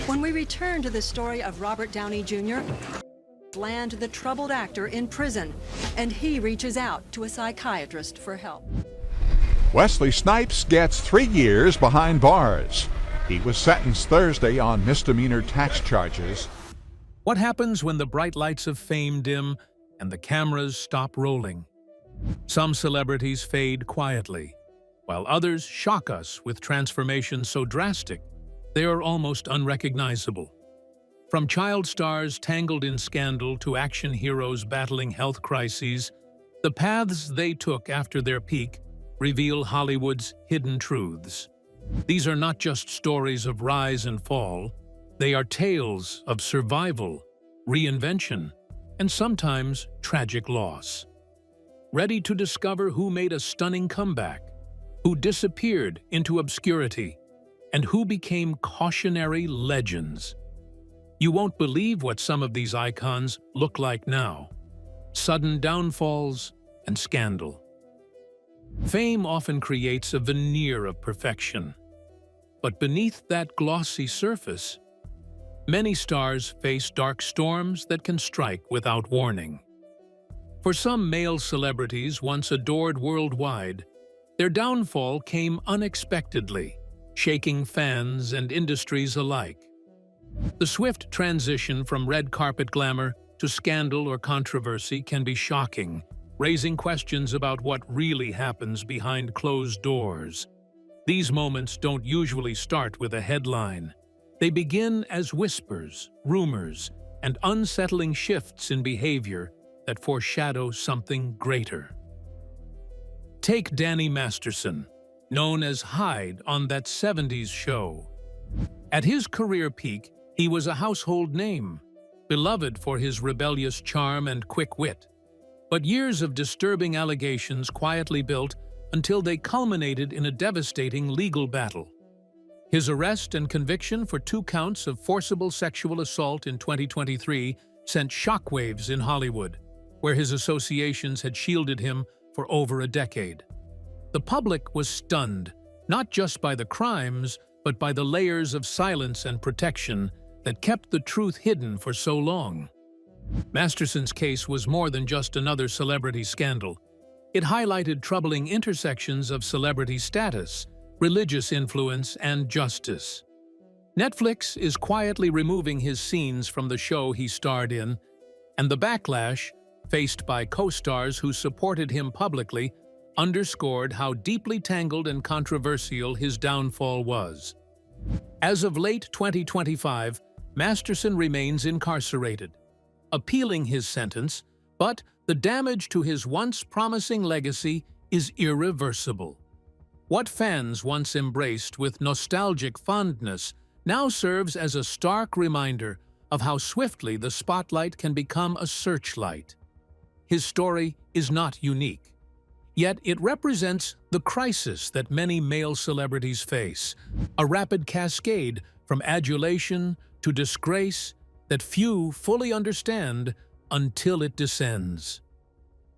When we return to the story of Robert Downey Jr., land the troubled actor in prison, and he reaches out to a psychiatrist for help. Wesley Snipes gets 3 years behind bars. He was sentenced Thursday on misdemeanor tax charges. What happens when the bright lights of fame dim and the cameras stop rolling? Some celebrities fade quietly, while others shock us with transformations so drastic they are almost unrecognizable. From child stars tangled in scandal to action heroes battling health crises, the paths they took after their peak reveal Hollywood's hidden truths. These are not just stories of rise and fall, they are tales of survival, reinvention, and sometimes tragic loss. Ready to discover who made a stunning comeback, who disappeared into obscurity, and who became cautionary legends. You won't believe what some of these icons look like now. Sudden downfalls and scandal. Fame often creates a veneer of perfection. But beneath that glossy surface, many stars face dark storms that can strike without warning. For some male celebrities once adored worldwide, their downfall came unexpectedly, shaking fans and industries alike. The swift transition from red carpet glamour to scandal or controversy can be shocking, raising questions about what really happens behind closed doors. These moments don't usually start with a headline. They begin as whispers, rumors, and unsettling shifts in behavior that foreshadow something greater. Take Danny Masterson, known as Hyde on That 70s Show. At his career peak, he was a household name, beloved for his rebellious charm and quick wit. But years of disturbing allegations quietly built until they culminated in a devastating legal battle. His arrest and conviction for 2 counts of forcible sexual assault in 2023 sent shockwaves in Hollywood, where his associations had shielded him for over a decade. The public was stunned, not just by the crimes, but by the layers of silence and protection that kept the truth hidden for so long. Masterson's case was more than just another celebrity scandal. It highlighted troubling intersections of celebrity status, religious influence, and justice. Netflix is quietly removing his scenes from the show he starred in, and the backlash, faced by co-stars who supported him publicly, underscored how deeply tangled and controversial his downfall was. As of late 2025, Masterson remains incarcerated, appealing his sentence, but the damage to his once promising legacy is irreversible. What fans once embraced with nostalgic fondness now serves as a stark reminder of how swiftly the spotlight can become a searchlight. His story is not unique. Yet it represents the crisis that many male celebrities face, a rapid cascade from adulation to disgrace that few fully understand until it descends.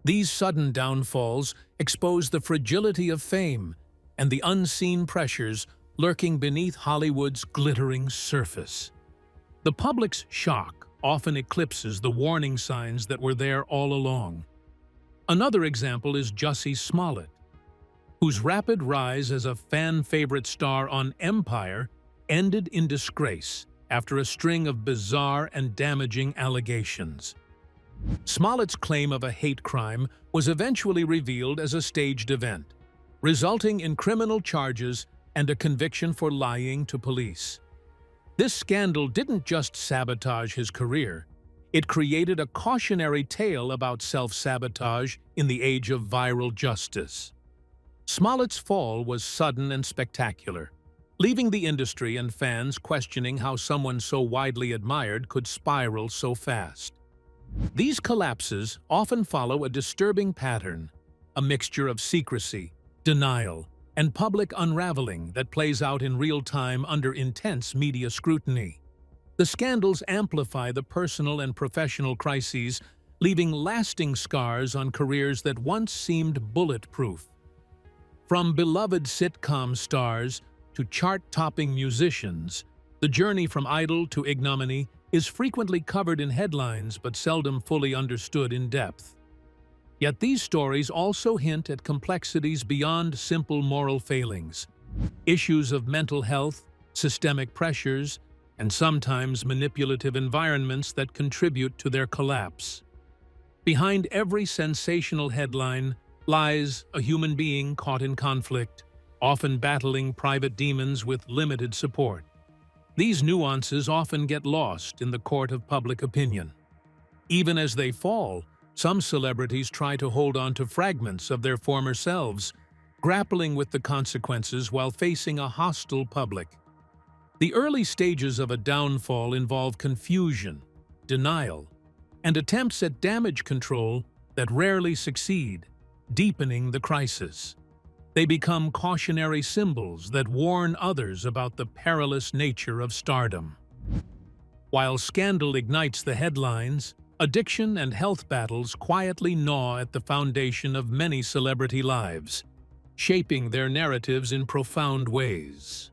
These sudden downfalls expose the fragility of fame and the unseen pressures lurking beneath Hollywood's glittering surface. The public's shock often eclipses the warning signs that were there all along. Another example is Jussie Smollett, whose rapid rise as a fan-favorite star on Empire ended in disgrace after a string of bizarre and damaging allegations. Smollett's claim of a hate crime was eventually revealed as a staged event, resulting in criminal charges and a conviction for lying to police. This scandal didn't just sabotage his career, it created a cautionary tale about self-sabotage in the age of viral justice. Smollett's fall was sudden and spectacular, leaving the industry and fans questioning how someone so widely admired could spiral so fast. These collapses often follow a disturbing pattern, a mixture of secrecy, denial, and public unraveling that plays out in real time under intense media scrutiny. The scandals amplify the personal and professional crises, leaving lasting scars on careers that once seemed bulletproof. From beloved sitcom stars to chart-topping musicians, The journey from idol to ignominy is frequently covered in headlines but seldom fully understood in depth. Yet these stories also hint at complexities beyond simple moral failings, issues of mental health, systemic pressures, and sometimes manipulative environments that contribute to their collapse. Behind every sensational headline lies a human being caught in conflict, often battling private demons with limited support. These nuances often get lost in the court of public opinion. Even as they fall, some celebrities try to hold on to fragments of their former selves, grappling with the consequences while facing a hostile public. The early stages of a downfall involve confusion, denial, and attempts at damage control that rarely succeed, deepening the crisis. They become cautionary symbols that warn others about the perilous nature of stardom. While scandal ignites the headlines, addiction and health battles quietly gnaw at the foundation of many celebrity lives, shaping their narratives in profound ways.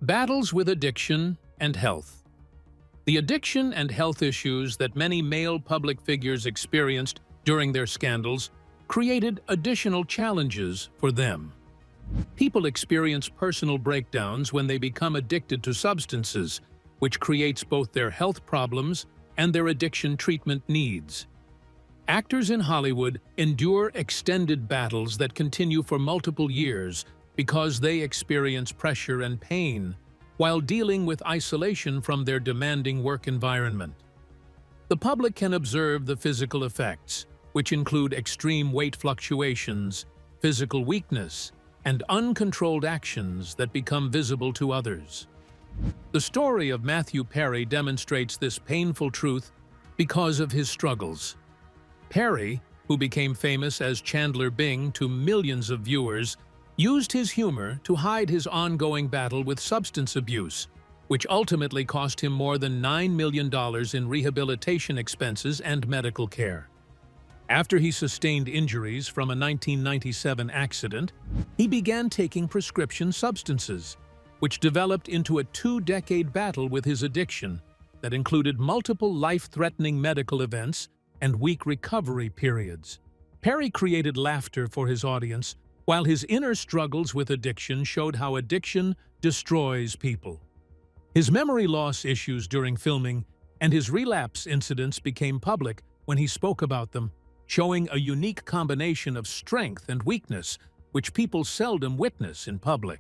Battles with addiction and health. The addiction and health issues that many male public figures experienced during their scandals created additional challenges for them. People experience personal breakdowns when they become addicted to substances, which creates both their health problems and their addiction treatment needs. Actors in Hollywood endure extended battles that continue for multiple years because they experience pressure and pain while dealing with isolation from their demanding work environment. The public can observe the physical effects, which include extreme weight fluctuations, physical weakness, and uncontrolled actions that become visible to others. The story of Matthew Perry demonstrates this painful truth because of his struggles. Perry, who became famous as Chandler Bing to millions of viewers, used his humor to hide his ongoing battle with substance abuse, which ultimately cost him more than $9 million in rehabilitation expenses and medical care. After he sustained injuries from a 1997 accident, he began taking prescription substances, which developed into a two-decade battle with his addiction that included multiple life-threatening medical events and weak recovery periods. Perry created laughter for his audience, while his inner struggles with addiction showed how addiction destroys people. His memory loss issues during filming and his relapse incidents became public when he spoke about them, showing a unique combination of strength and weakness which people seldom witness in public.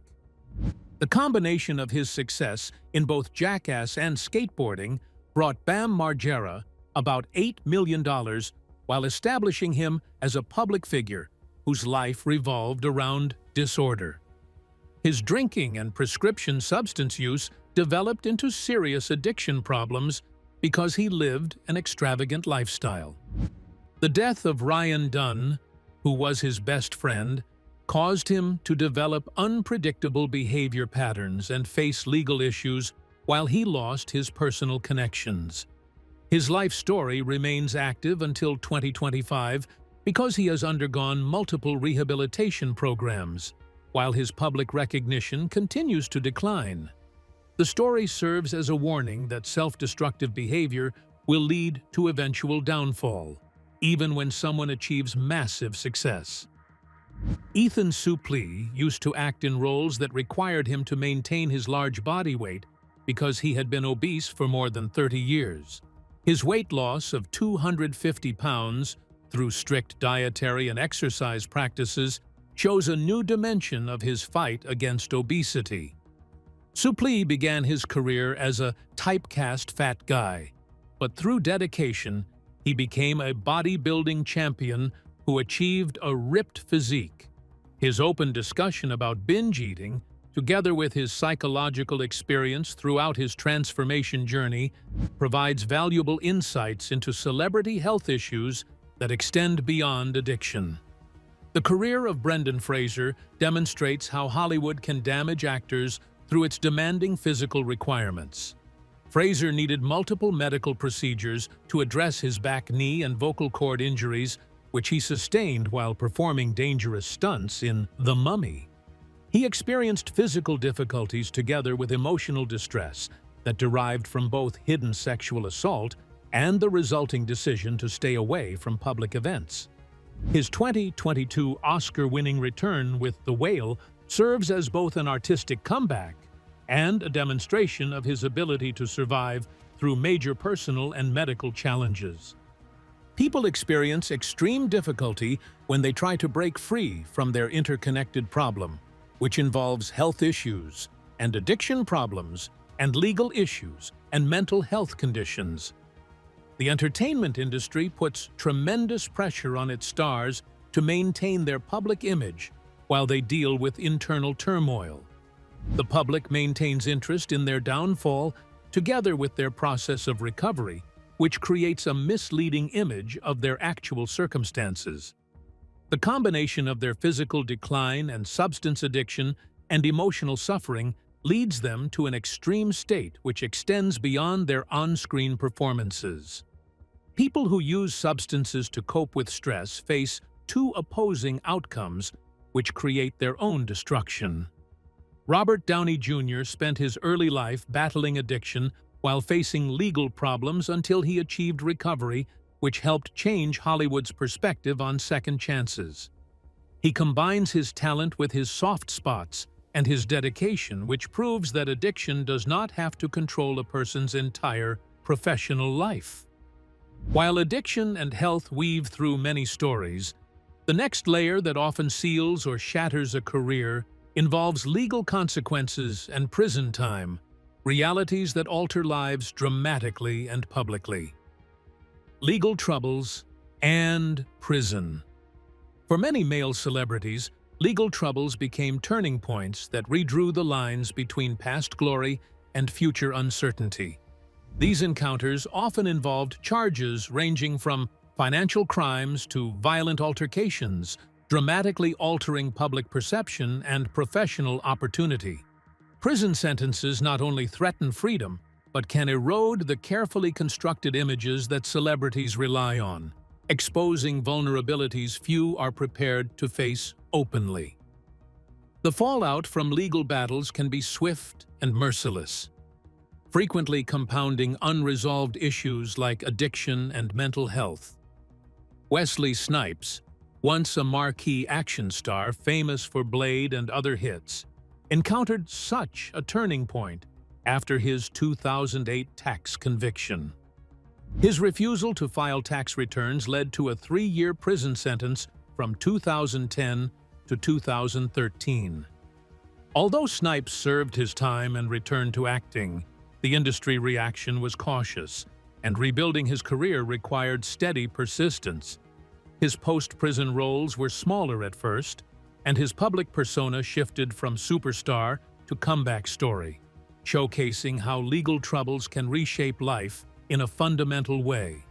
The combination of his success in both Jackass and skateboarding brought Bam Margera about $8 million while establishing him as a public figure whose life revolved around disorder. His drinking and prescription substance use developed into serious addiction problems because he lived an extravagant lifestyle. The death of Ryan Dunn, who was his best friend, caused him to develop unpredictable behavior patterns and face legal issues while he lost his personal connections. His life story remains active until 2025 because he has undergone multiple rehabilitation programs, while his public recognition continues to decline. The story serves as a warning that self-destructive behavior will lead to eventual downfall, even when someone achieves massive success. Ethan Suplee used to act in roles that required him to maintain his large body weight because he had been obese for more than 30 years. His weight loss of 250 pounds through strict dietary and exercise practices shows a new dimension of his fight against obesity. Suplee began his career as a typecast fat guy, but through dedication, he became a bodybuilding champion who achieved a ripped physique. His open discussion about binge eating, together with his psychological experience throughout his transformation journey, provides valuable insights into celebrity health issues that extend beyond addiction. The career of Brendan Fraser demonstrates how Hollywood can damage actors through its demanding physical requirements. Fraser needed multiple medical procedures to address his back, knee, and vocal cord injuries, which he sustained while performing dangerous stunts in The Mummy. He experienced physical difficulties together with emotional distress that derived from both hidden sexual assault and the resulting decision to stay away from public events. His 2022 Oscar-winning return with The Whale serves as both an artistic comeback and a demonstration of his ability to survive through major personal and medical challenges. People experience extreme difficulty when they try to break free from their interconnected problem, which involves health issues and addiction problems and legal issues and mental health conditions. The entertainment industry puts tremendous pressure on its stars to maintain their public image while they deal with internal turmoil. The public maintains interest in their downfall together with their process of recovery, which creates a misleading image of their actual circumstances. The combination of their physical decline and substance addiction and emotional suffering leads them to an extreme state which extends beyond their on-screen performances. People who use substances to cope with stress face two opposing outcomes which create their own destruction. Robert Downey Jr. spent his early life battling addiction while facing legal problems until he achieved recovery, which helped change Hollywood's perspective on second chances. He combines his talent with his soft spots and his dedication, which proves that addiction does not have to control a person's entire professional life. While addiction and health weave through many stories, the next layer that often seals or shatters a career involves legal consequences and prison time, realities that alter lives dramatically and publicly. Legal troubles and prison. For many male celebrities, legal troubles became turning points that redrew the lines between past glory and future uncertainty. These encounters often involved charges ranging from financial crimes to violent altercations, dramatically altering public perception and professional opportunity. Prison sentences not only threaten freedom, but can erode the carefully constructed images that celebrities rely on, exposing vulnerabilities few are prepared to face openly. The fallout from legal battles can be swift and merciless, frequently compounding unresolved issues like addiction and mental health. Wesley Snipes, once a marquee action star famous for Blade and other hits, encountered such a turning point after his 2008 tax conviction. His refusal to file tax returns led to a 3-year prison sentence from 2010 to 2013. Although Snipes served his time and returned to acting, the industry reaction was cautious, and rebuilding his career required steady persistence. His post-prison roles were smaller at first, and his public persona shifted from superstar to comeback story, showcasing how legal troubles can reshape life in a fundamental way.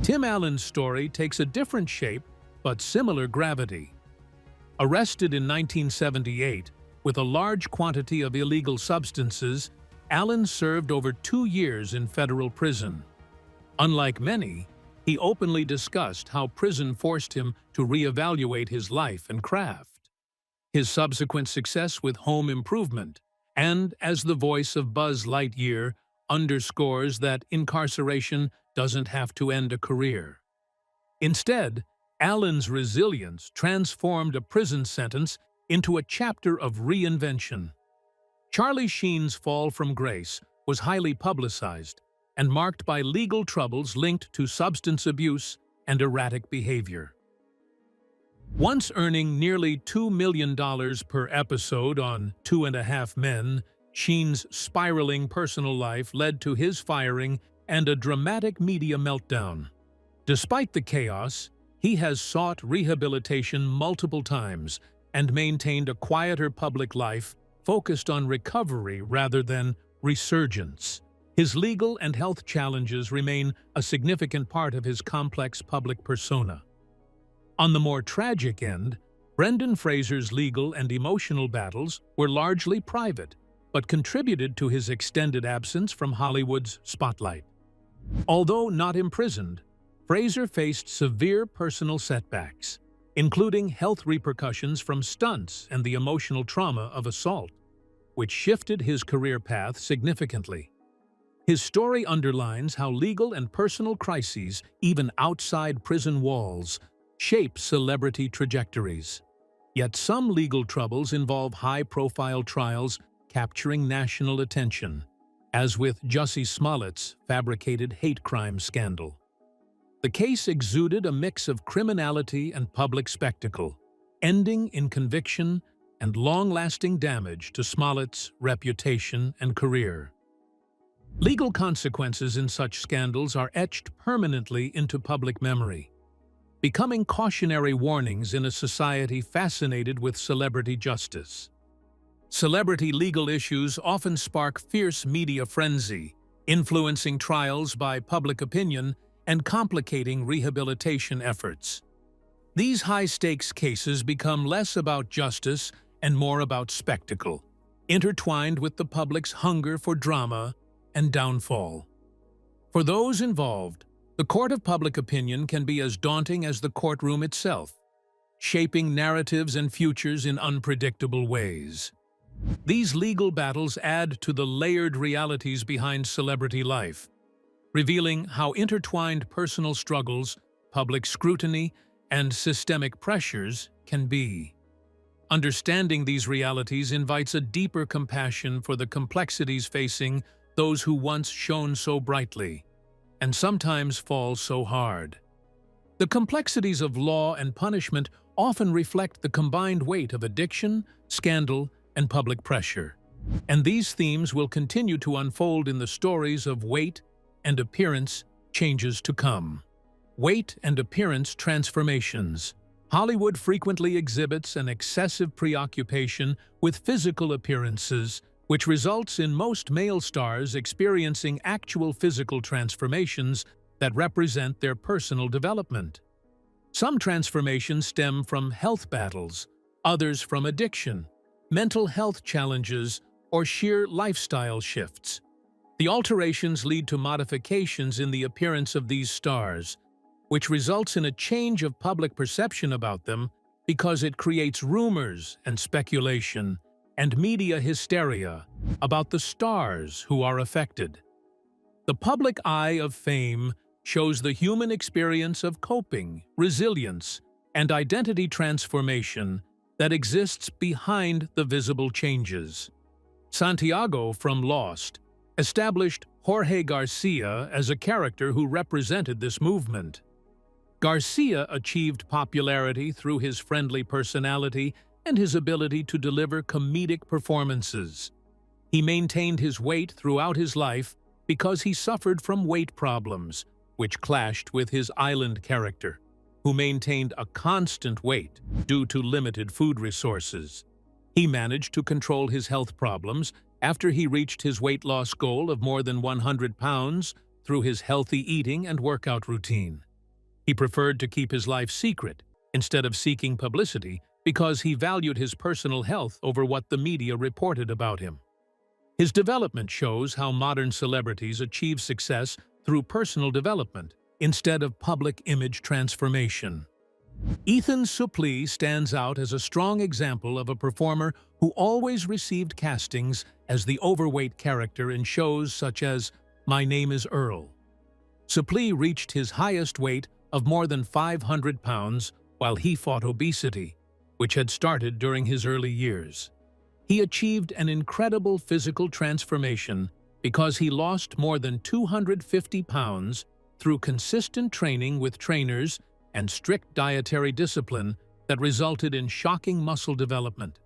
Tim Allen's story takes a different shape but similar gravity. Arrested in 1978 with a large quantity of illegal substances, Allen served over 2 years in federal prison. Unlike many, he openly discussed how prison forced him to reevaluate his life and craft. His subsequent success with home improvement, and as the voice of Buzz Lightyear, underscores that incarceration doesn't have to end a career. Instead, Allen's resilience transformed a prison sentence into a chapter of reinvention. Charlie Sheen's fall from grace was highly publicized and marked by legal troubles linked to substance abuse and erratic behavior. Once earning nearly $2 million per episode on 2.5 Men, Sheen's spiraling personal life led to his firing and a dramatic media meltdown. Despite the chaos, he has sought rehabilitation multiple times and maintained a quieter public life focused on recovery rather than resurgence. His legal and health challenges remain a significant part of his complex public persona. On the more tragic end, Brendan Fraser's legal and emotional battles were largely private, but contributed to his extended absence from Hollywood's spotlight. Although not imprisoned, Fraser faced severe personal setbacks. including health repercussions from stunts and the emotional trauma of assault, which shifted his career path significantly. His story underlines how legal and personal crises, even outside prison walls, shape celebrity trajectories. Yet some legal troubles involve high-profile trials capturing national attention, as with Jussie Smollett's fabricated hate crime scandal. The case exuded a mix of criminality and public spectacle, ending in conviction and long-lasting damage to Smollett's reputation and career. Legal consequences in such scandals are etched permanently into public memory, becoming cautionary warnings in a society fascinated with celebrity justice. Celebrity legal issues often spark fierce media frenzy, influencing trials by public opinion and complicating rehabilitation efforts. These high-stakes cases become less about justice and more about spectacle, intertwined with the public's hunger for drama and downfall. For those involved, the court of public opinion can be as daunting as the courtroom itself, shaping narratives and futures in unpredictable ways. These legal battles add to the layered realities behind celebrity life, revealing how intertwined personal struggles, public scrutiny, and systemic pressures can be. Understanding these realities invites a deeper compassion for the complexities facing those who once shone so brightly, and sometimes fall so hard. The complexities of law and punishment often reflect the combined weight of addiction, scandal, and public pressure, and these themes will continue to unfold in the stories of weight and appearance changes to come. Weight and appearance transformations. Hollywood frequently exhibits an excessive preoccupation with physical appearances, which results in most male stars experiencing actual physical transformations that represent their personal development. Some transformations stem from health battles, others from addiction, mental health challenges, or sheer lifestyle shifts. The alterations lead to modifications in the appearance of these stars, which results in a change of public perception about them because it creates rumors and speculation and media hysteria about the stars who are affected. The public eye of fame shows the human experience of coping, resilience, and identity transformation that exists behind the visible changes. Santiago from Lost established Jorge Garcia as a character who represented this movement. Garcia achieved popularity through his friendly personality and his ability to deliver comedic performances. He maintained his weight throughout his life because he suffered from weight problems, which clashed with his island character, who maintained a constant weight due to limited food resources. He managed to control his health problems after he reached his weight loss goal of more than 100 pounds through his healthy eating and workout routine. He preferred to keep his life secret instead of seeking publicity because he valued his personal health over what the media reported about him. His development shows how modern celebrities achieve success through personal development instead of public image transformation. Ethan Suplee stands out as a strong example of a performer who always received castings as the overweight character in shows such as My Name is Earl. Suplee reached his highest weight of more than 500 pounds while he fought obesity, which had started during his early years. He achieved an incredible physical transformation because he lost more than 250 pounds through consistent training with trainers and strict dietary discipline that resulted in shocking muscle development.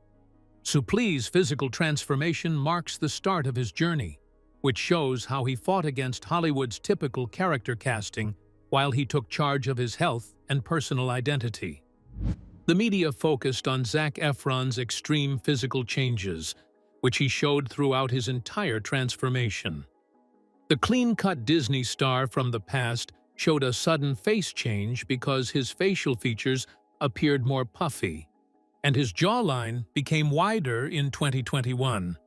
Suplee's physical transformation marks the start of his journey, which shows how he fought against Hollywood's typical character casting while he took charge of his health and personal identity. The media focused on Zac Efron's extreme physical changes, which he showed throughout his entire transformation. The clean-cut Disney star from the past showed a sudden face change because his facial features appeared more puffy, and his jawline became wider in 2021.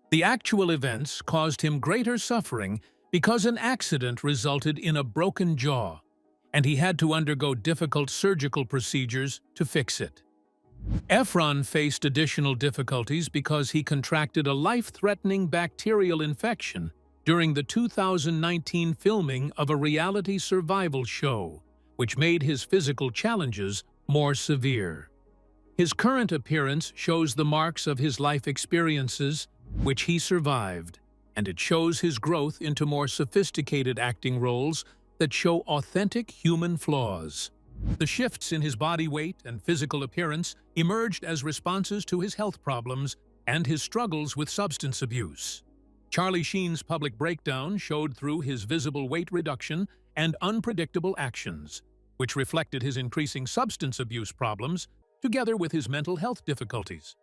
The actual events caused him greater suffering because an accident resulted in a broken jaw. and he had to undergo difficult surgical procedures to fix it. Efron faced additional difficulties because he contracted a life-threatening bacterial infection during the 2019 filming of a reality survival show, which made his physical challenges more severe. His current appearance shows the marks of his life experiences, which he survived, and it shows his growth into more sophisticated acting roles that show authentic human flaws. The shifts in his body weight and physical appearance emerged as responses to his health problems and his struggles with substance abuse. Charlie Sheen's public breakdown showed through his visible weight reduction and unpredictable actions, which reflected his increasing substance abuse problems together with his mental health difficulties.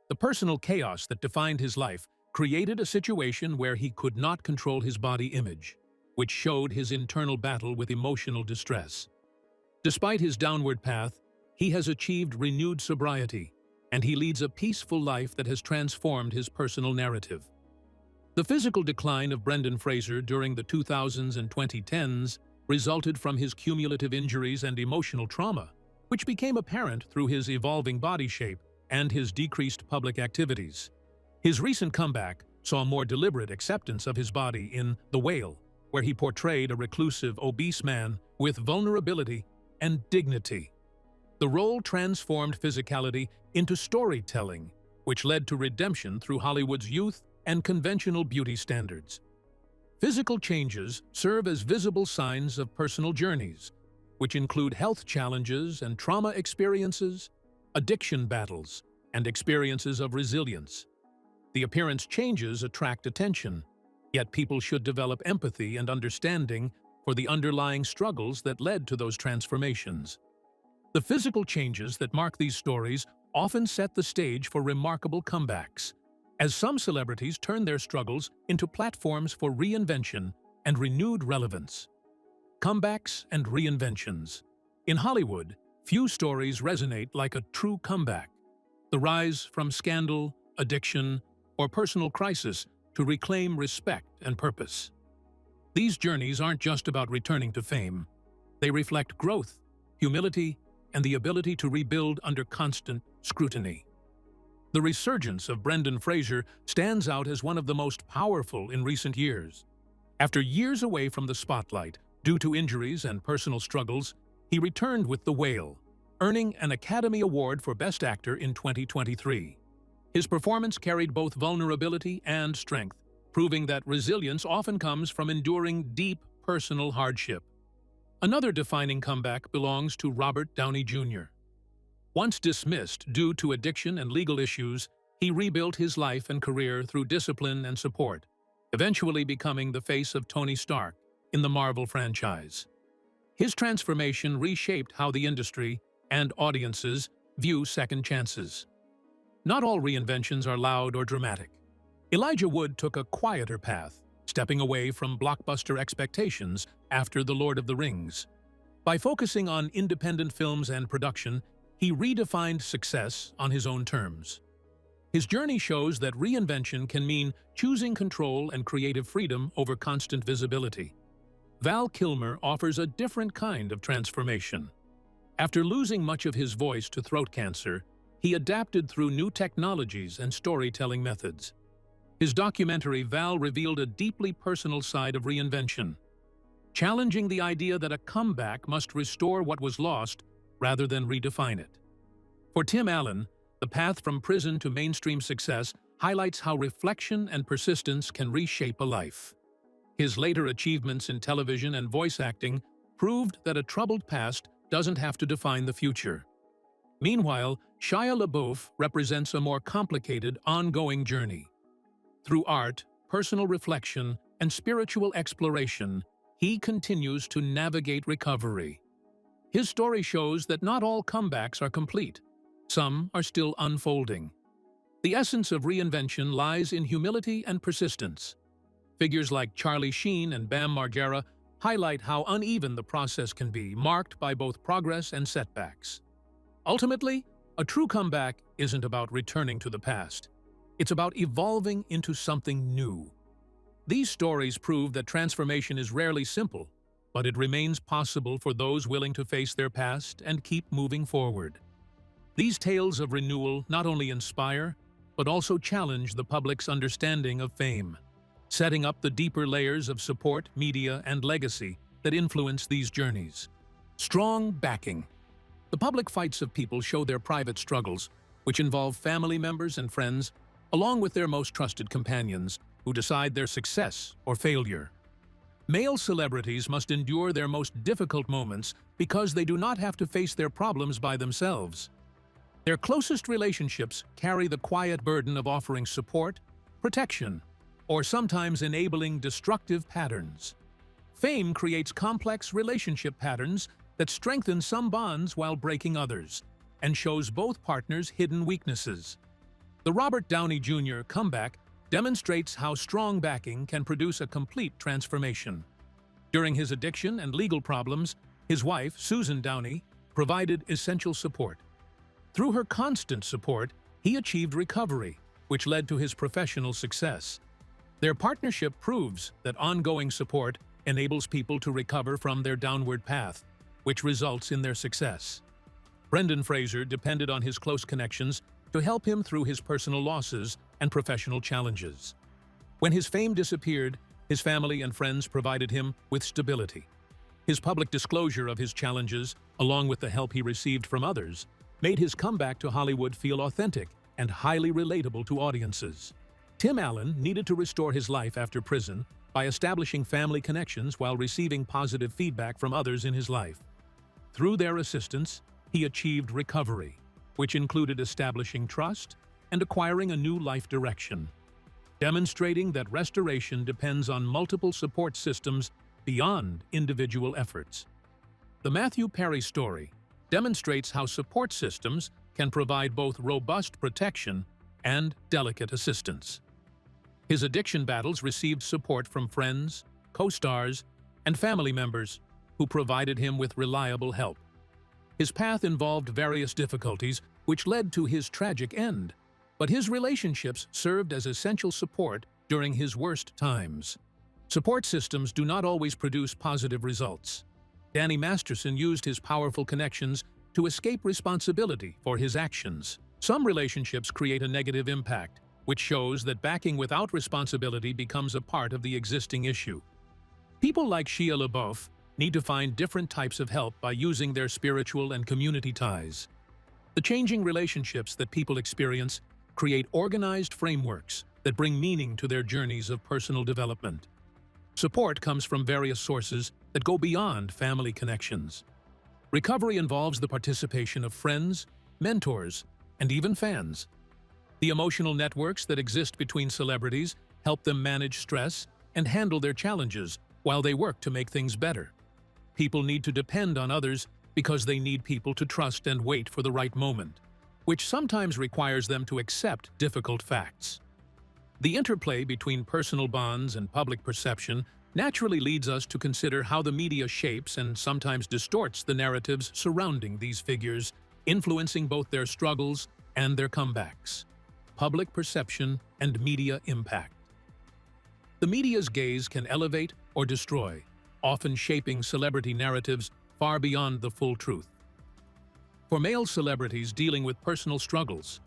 The personal chaos that defined his life created a situation where he could not control his body image, which showed his internal battle with emotional distress. Despite his downward path, he has achieved renewed sobriety, and he leads a peaceful life that has transformed his personal narrative. The physical decline of Brendan Fraser during the 2000s and 2010s resulted from his cumulative injuries and emotional trauma, which became apparent through his evolving body shape and his decreased public activities. His recent comeback saw more deliberate acceptance of his body in The Whale, where he portrayed a reclusive, obese man with vulnerability and dignity. The role transformed physicality into storytelling, which led to redemption through Hollywood's youth and conventional beauty standards. Physical changes serve as visible signs of personal journeys, which include health challenges and trauma experiences, addiction battles, and experiences of resilience. The appearance changes attract attention, yet people should develop empathy and understanding for the underlying struggles that led to those transformations. The physical changes that mark these stories often set the stage for remarkable comebacks, as some celebrities turn their struggles into platforms for reinvention and renewed relevance. Comebacks and reinventions. In Hollywood, few stories resonate like a true comeback. The rise from scandal, addiction, or personal crisis to reclaim respect and purpose. These journeys aren't just about returning to fame. They reflect growth, humility, and the ability to rebuild under constant scrutiny. The resurgence of Brendan Fraser stands out as one of the most powerful in recent years. After years away from the spotlight due to injuries and personal struggles, he returned with The Whale, earning an Academy Award for Best Actor in 2023. His performance carried both vulnerability and strength, proving that resilience often comes from enduring deep personal hardship. Another defining comeback belongs to Robert Downey Jr. Once dismissed due to addiction and legal issues, he rebuilt his life and career through discipline and support, eventually becoming the face of Tony Stark in the Marvel franchise. His transformation reshaped how the industry and audiences view second chances. Not all reinventions are loud or dramatic. Elijah Wood took a quieter path, stepping away from blockbuster expectations after The Lord of the Rings. By focusing on independent films and production, he redefined success on his own terms. His journey shows that reinvention can mean choosing control and creative freedom over constant visibility. Val Kilmer offers a different kind of transformation. After losing much of his voice to throat cancer, he adapted through new technologies and storytelling methods. His documentary Val revealed a deeply personal side of reinvention, challenging the idea that a comeback must restore what was lost rather than redefine it. For Tim Allen, the path from prison to mainstream success highlights how reflection and persistence can reshape a life. His later achievements in television and voice acting proved that a troubled past doesn't have to define the future. Meanwhile, Shia LaBeouf represents a more complicated, ongoing journey. Through art, personal reflection, and spiritual exploration, he continues to navigate recovery. His story shows that not all comebacks are complete. Some are still unfolding. The essence of reinvention lies in humility and persistence. Figures like Charlie Sheen and Bam Margera highlight how uneven the process can be, marked by both progress and setbacks. Ultimately, a true comeback isn't about returning to the past. It's about evolving into something new. These stories prove that transformation is rarely simple, but it remains possible for those willing to face their past and keep moving forward. These tales of renewal not only inspire, but also challenge the public's understanding of fame, setting up the deeper layers of support, media, and legacy that influence these journeys. Strong backing. The public fights of people show their private struggles, which involve family members and friends, along with their most trusted companions, who decide their success or failure. Male celebrities must endure their most difficult moments because they do not have to face their problems by themselves. Their closest relationships carry the quiet burden of offering support, protection, or sometimes enabling destructive patterns. Fame creates complex relationship patterns that strengthen some bonds while breaking others, and shows both partners' hidden weaknesses. The Robert Downey Jr. comeback demonstrates how strong backing can produce a complete transformation. During his addiction and legal problems, his wife, Susan Downey, provided essential support. Through her constant support, he achieved recovery, which led to his professional success. Their partnership proves that ongoing support enables people to recover from their downward path, which results in their success. Brendan Fraser depended on his close connections to help him through his personal losses and professional challenges. When his fame disappeared, his family and friends provided him with stability. His public disclosure of his challenges, along with the help he received from others, made his comeback to Hollywood feel authentic and highly relatable to audiences. Tim Allen needed to restore his life after prison by establishing family connections while receiving positive feedback from others in his life. Through their assistance, he achieved recovery, which included establishing trust and acquiring a new life direction, demonstrating that restoration depends on multiple support systems beyond individual efforts. The Matthew Perry story demonstrates how support systems can provide both robust protection and delicate assistance. His addiction battles received support from friends, co-stars, and family members who provided him with reliable help. His path involved various difficulties, which led to his tragic end, but his relationships served as essential support during his worst times. Support systems do not always produce positive results. Danny Masterson used his powerful connections to escape responsibility for his actions. Some relationships create a negative impact, which shows that backing without responsibility becomes a part of the existing issue. People like Shia LaBeouf need to find different types of help by using their spiritual and community ties. The changing relationships that people experience create organized frameworks that bring meaning to their journeys of personal development. Support comes from various sources that go beyond family connections. Recovery involves the participation of friends, mentors, and even fans. The emotional networks that exist between celebrities help them manage stress and handle their challenges while they work to make things better. People need to depend on others because they need people to trust and wait for the right moment, which sometimes requires them to accept difficult facts. The interplay between personal bonds and public perception naturally leads us to consider how the media shapes and sometimes distorts the narratives surrounding these figures, influencing both their struggles and their comebacks. Public perception and media impact. The media's gaze can elevate or destroy, often shaping celebrity narratives far beyond the full truth. For male celebrities dealing with personal struggles,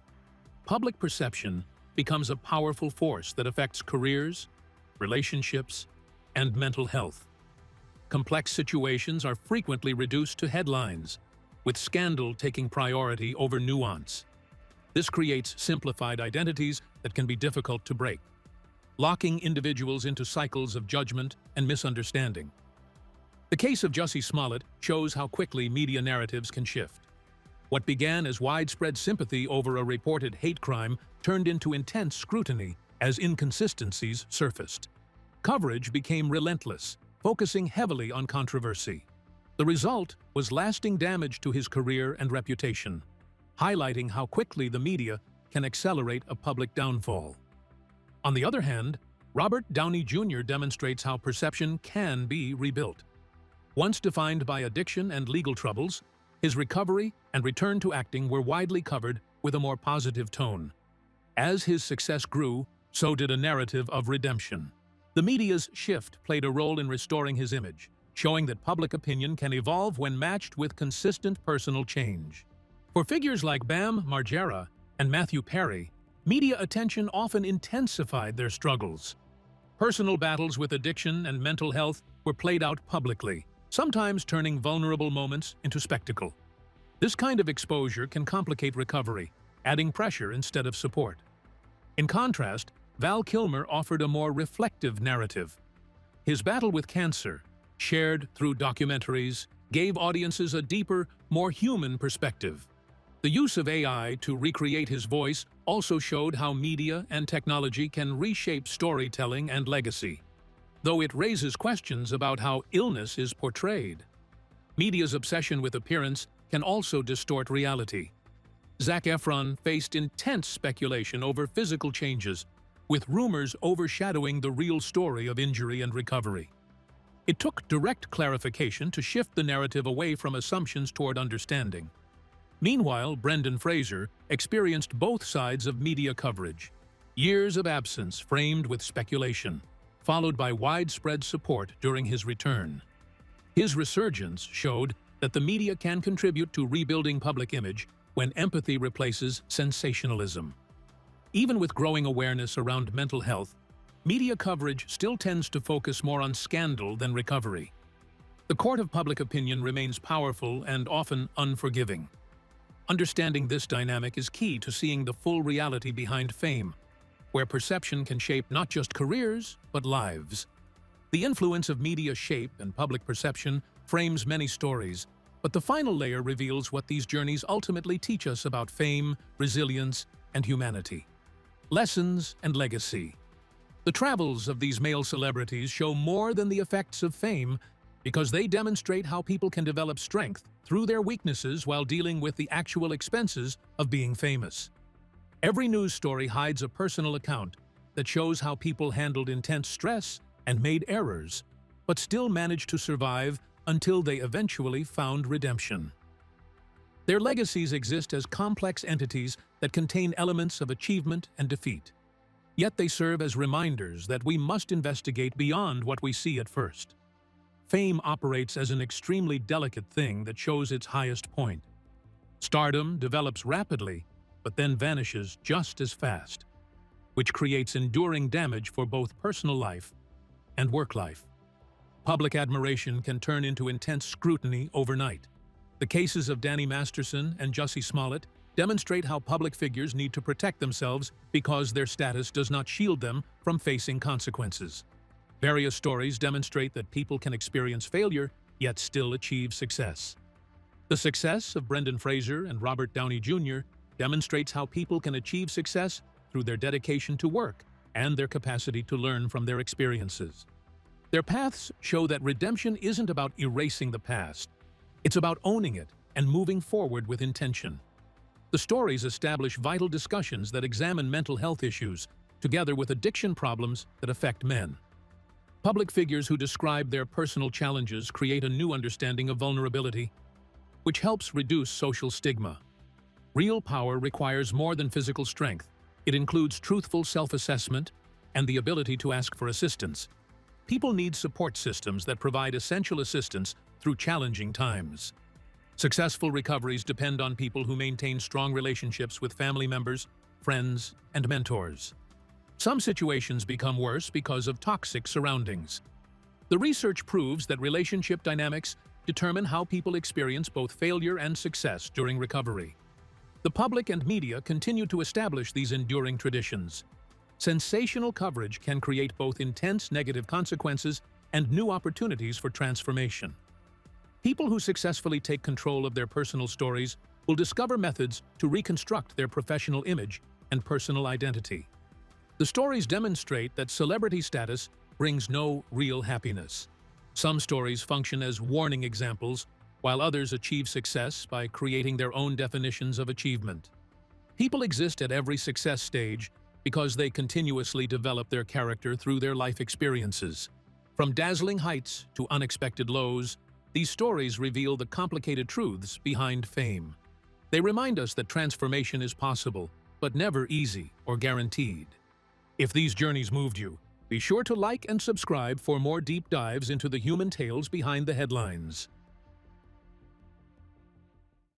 public perception becomes a powerful force that affects careers, relationships, and mental health. Complex situations are frequently reduced to headlines, with scandal taking priority over nuance. This creates simplified identities that can be difficult to break, locking individuals into cycles of judgment and misunderstanding. The case of Jussie Smollett shows how quickly media narratives can shift. What began as widespread sympathy over a reported hate crime turned into intense scrutiny as inconsistencies surfaced. Coverage became relentless, focusing heavily on controversy. The result was lasting damage to his career and reputation, highlighting how quickly the media can accelerate a public downfall. On the other hand, Robert Downey Jr. demonstrates how perception can be rebuilt. Once defined by addiction and legal troubles, his recovery and return to acting were widely covered with a more positive tone. As his success grew, so did a narrative of redemption. The media's shift played a role in restoring his image, showing that public opinion can evolve when matched with consistent personal change. For figures like Bam Margera and Matthew Perry, media attention often intensified their struggles. Personal battles with addiction and mental health were played out publicly, sometimes turning vulnerable moments into spectacle. This kind of exposure can complicate recovery, adding pressure instead of support. In contrast, Val Kilmer offered a more reflective narrative. His battle with cancer, shared through documentaries, gave audiences a deeper, more human perspective. The use of AI to recreate his voice also showed how media and technology can reshape storytelling and legacy, though it raises questions about how illness is portrayed. Media's obsession with appearance can also distort reality. Zac Efron faced intense speculation over physical changes, with rumors overshadowing the real story of injury and recovery. It took direct clarification to shift the narrative away from assumptions toward understanding. Meanwhile, Brendan Fraser experienced both sides of media coverage. Years of absence framed with speculation, followed by widespread support during his return. His resurgence showed that the media can contribute to rebuilding public image when empathy replaces sensationalism. Even with growing awareness around mental health, media coverage still tends to focus more on scandal than recovery. The court of public opinion remains powerful and often unforgiving. Understanding this dynamic is key to seeing the full reality behind fame, where perception can shape not just careers, but lives. The influence of media shape and public perception frames many stories, but the final layer reveals what these journeys ultimately teach us about fame, resilience, and humanity. Lessons and legacy. The travels of these male celebrities show more than the effects of fame because they demonstrate how people can develop strength through their weaknesses while dealing with the actual expenses of being famous. Every news story hides a personal account that shows how people handled intense stress and made errors, but still managed to survive until they eventually found redemption. Their legacies exist as complex entities that contain elements of achievement and defeat. Yet they serve as reminders that we must investigate beyond what we see at first. Fame operates as an extremely delicate thing that shows its highest point. Stardom develops rapidly, but then vanishes just as fast, which creates enduring damage for both personal life and work life. Public admiration can turn into intense scrutiny overnight. The cases of Danny Masterson and Jussie Smollett demonstrate how public figures need to protect themselves because their status does not shield them from facing consequences. Various stories demonstrate that people can experience failure yet still achieve success. The success of Brendan Fraser and Robert Downey Jr. demonstrates how people can achieve success through their dedication to work and their capacity to learn from their experiences. Their paths show that redemption isn't about erasing the past. It's about owning it and moving forward with intention. The stories establish vital discussions that examine mental health issues, together with addiction problems that affect men. Public figures who describe their personal challenges create a new understanding of vulnerability, which helps reduce social stigma. Real power requires more than physical strength. It includes truthful self-assessment and the ability to ask for assistance. People need support systems that provide essential assistance through challenging times. Successful recoveries depend on people who maintain strong relationships with family members, friends, and mentors. Some situations become worse because of toxic surroundings. The research proves that relationship dynamics determine how people experience both failure and success during recovery. The public and media continue to establish these enduring traditions. Sensational coverage can create both intense negative consequences and new opportunities for transformation. People who successfully take control of their personal stories will discover methods to reconstruct their professional image and personal identity. The stories demonstrate that celebrity status brings no real happiness. Some stories function as warning examples, while others achieve success by creating their own definitions of achievement. People exist at every success stage because they continuously develop their character through their life experiences. From dazzling heights to unexpected lows, these stories reveal the complicated truths behind fame. They remind us that transformation is possible, but never easy or guaranteed. If these journeys moved you, Be sure to like and subscribe for more deep dives into the human tales behind the headlines.